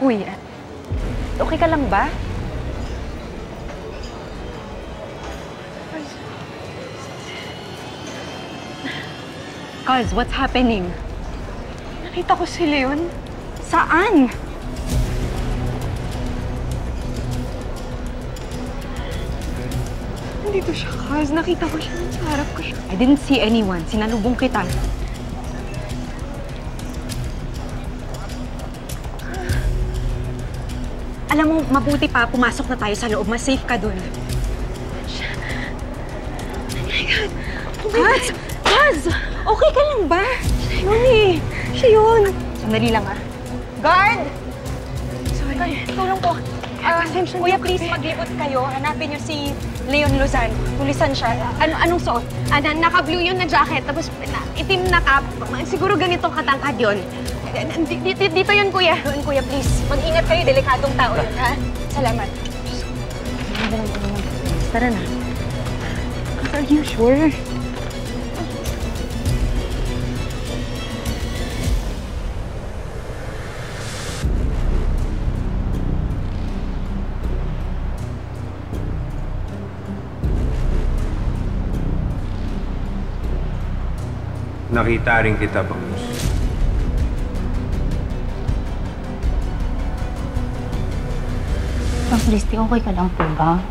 Uy, okay ka lang ba? Cuz, what's happening? Nakita ko si Leon. Saan? Nandito siya, Kaz. Nakita ko siya. Sa harap ko siya. I didn't see anyone. Sinalubong kita. Alam mo, mabuti pa, pumasok na tayo sa loob. Mas safe ka dun. Oh my God! Kaz! Kaz! Okay ka lang ba? Siya yun eh. Siya yun. Sandali lang Guard! Sorry. Guard, tulong po. Kuya, please, maglibot kayo. Hanapin niyo si Leon Luzan. Tulisan siya. Anong suot? Naka-blue yun na jacket, tapos itim na cap. Siguro ganitong katangkad yun. Dito yun, kuya. Doon, kuya, please. Mag-ingat kayo. Delikadong tao yun, ha? Salamat. Tara na. Are you sure? Nakita rin kita, Bangus. Ma'am Christy, okay ka lang po ba?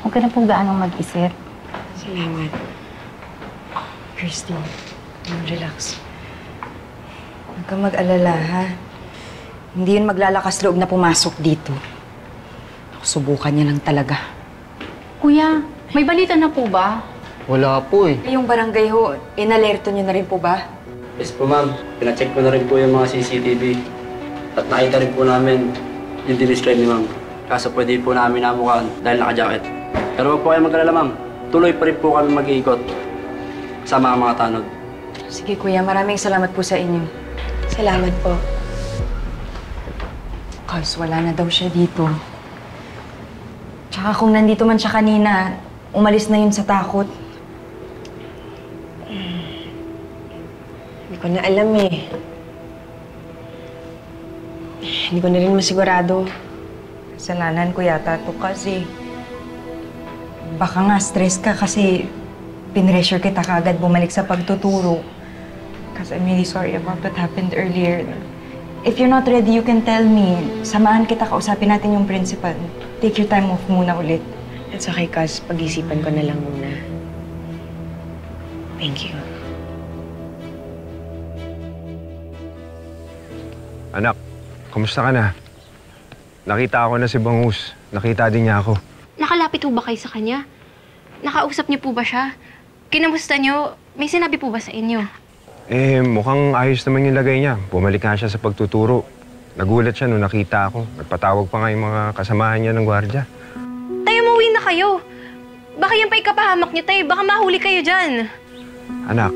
Huwag ka na po gaanong mag-isip. Salamat. Christy, relax. Huwag kang mag-alala, ha? Hindi yun maglalakas loob na pumasok dito. Subukan niya lang talaga. Kuya, may balita na po ba? Wala po eh. Yung barangay ho, inalerto niyo na rin po ba? Yes po ma'am, pinacheck ko na rin po yung mga CCTV. At nakita rin po namin yung dinescribe ni ma'am. Kaso pwede po namin namukaan dahil naka-jacket. Pero huwag po kayo mag-alala ma'am. Tuloy pa rin po kami mag-iikot. Kasama ang mga tanod. Sige kuya, maraming salamat po sa inyo. Salamat po. Cause wala na daw siya dito. Tsaka kung nandito man siya kanina, umalis na yun sa takot. Hindi ko na alam eh. Hindi ko na rin masigurado. Kasalanan ko yata to kasi baka nga stress ka kasi pinressure kita kagad bumalik sa pagtuturo. Kasi I'm really sorry about what happened earlier. If you're not ready, you can tell me. Samahan kita, kausapin natin yung principal. Take your time off muna ulit. It's okay, Kaz. Pag-isipan ko na lang muna. Thank you. Anak, kumusta ka na? Nakita ako na si Bangus. Nakita din niya ako. Nakalapit po ba kayo sa kanya? Nakausap niyo po ba siya? Kinamusta niyo? May sinabi po ba sa inyo? Mukhang ayos naman yung lagay niya. Bumalik nga siya sa pagtuturo. Nagulat siya nung nakita ako. Nagpatawag pa nga yung mga kasamahan niya ng gwardya. Tayo, umuwi na kayo. Baka yan pa ikapahamak niyo, tayo. Baka mahuli kayo dyan. Anak,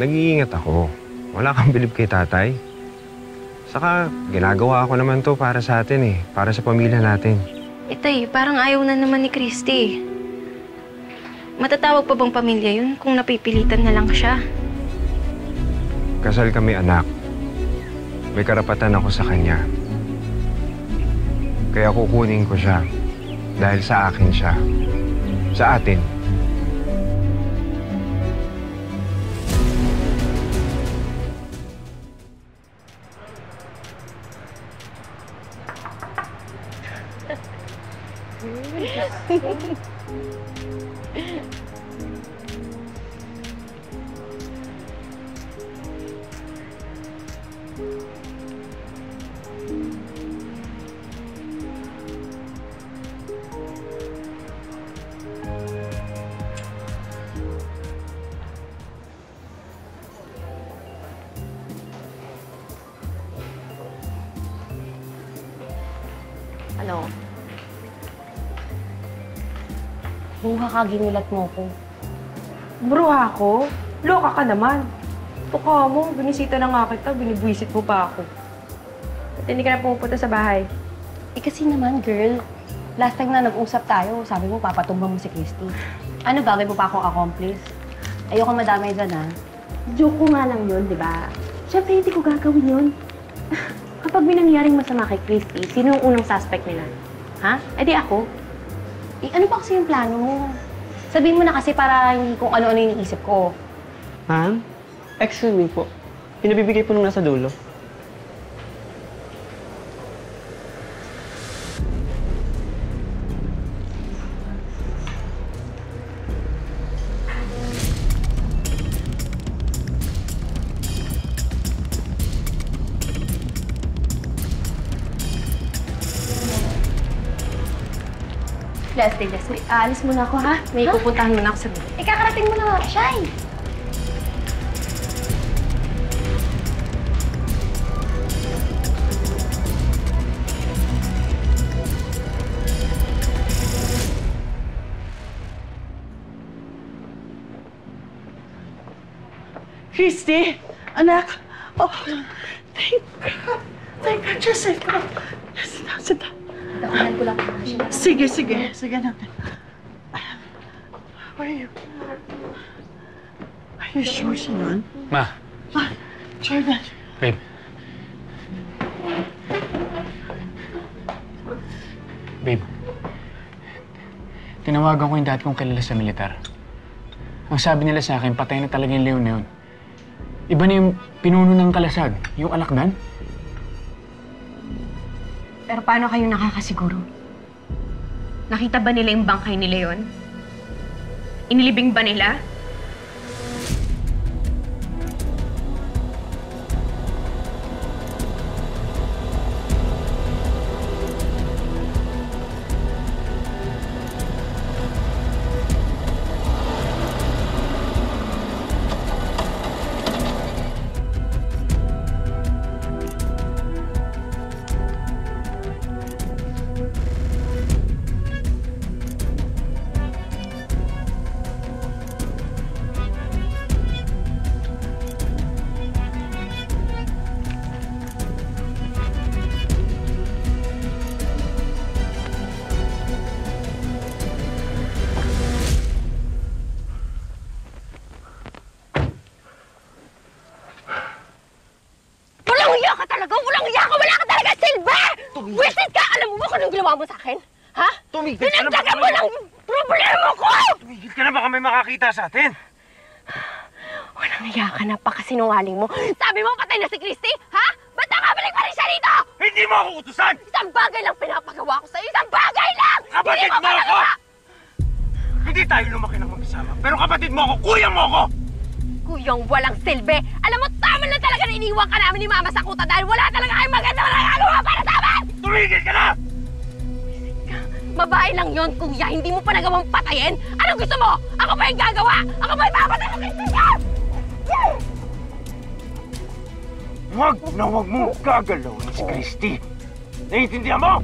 nag-iingat ako. Wala kang bilib kay tatay. Saka, ginagawa ko naman to para sa atin eh. Para sa pamilya natin. Tay, parang ayaw na naman ni Christy. Matatawag pa bang pamilya yun kung napipilitan na lang siya? Kasal kami, anak. May karapatan ako sa kanya. Kaya kukunin ko siya. Dahil sa akin siya. Sa atin. Ano? Buha ka, ginilat mo ko. Bruha ako? Loka ka naman. Tuka mo, binisita na nga kita, binibwisit mo pa ako. At hindi ka na pumupunta sa bahay. Kasi naman, girl, last time na nag-usap tayo, sabi mo papatumbang mo si Christy. Ano, bagay mo pa akong accomplice? Ayoko madamay dyan, ha? Joke ko nga lang yun, di ba? Siyempre, hindi ko gagawin yun. Kapag may nangyaring masama kay Christy, sino yung unang suspect nila? Ha? Eh di ako. Eh, ano ba kasi yung plano mo? Sabihin mo na kasi para hindi kung ano-ano yung isip ko. Ma'am? Excuse me po. Pinabibigay po nung nasa dulo. Leslie, alis muna ako, ha? May pupuntahan muna ako sa dulo. Ikakarating mo na siya eh. Christy! Anak! Oh, thank God! Thank God, just sit down. Sit down. Dakunan ko lang siya. Sige. Sige na. Where are you? Are you sure, Sinan? Ma. Jordan. Babe. Babe. Tinawagan ko yung dati kong kilala sa militar. Ang sabi nila sa akin, patay na talaga yung Leon na yun. Iba na yung pinuno ng kalasag, yung alakdan. Pero paano kayo nakakasiguro? Nakita ba nila yung bangkay ni Leon? Inilibing ba nila? Wisit ka! Alam mo ba kung anong ginawa mo sa akin? Ha? Tumigil ka na baka Dinagdagan mo lang problema ko! Tumigil ka na baka may makakita sa atin. Walang hiya ka, napakasinungaling mo. Sabi mo patay na si Christy, ha? Ba't nakabalik pa rin siya rito? Hindi mo ako utusan! Isang bagay lang pinapagawa ko sa'yo. Isang bagay lang! Kapatid Hindi mo ako! nagawa! Hindi tayo lumaki ng mag-isama, pero kapatid mo ako, kuyang mo ako! Kuyang walang silbi. Alam mo, tama lang talaga na iniwan ka namin ni Mama sa kuta dahil wala talaga kayong maganda na nagagawa para sa amin! Tumigil ka na! Babae lang yon, kuya. Hindi mo pa nagawang patayin. Anong gusto mo? Ako ba yung gagawa? Ako ba yung papatay mo Christy niya? Huwag na huwag mong gagalawin si Christy. Naiintindihan mo?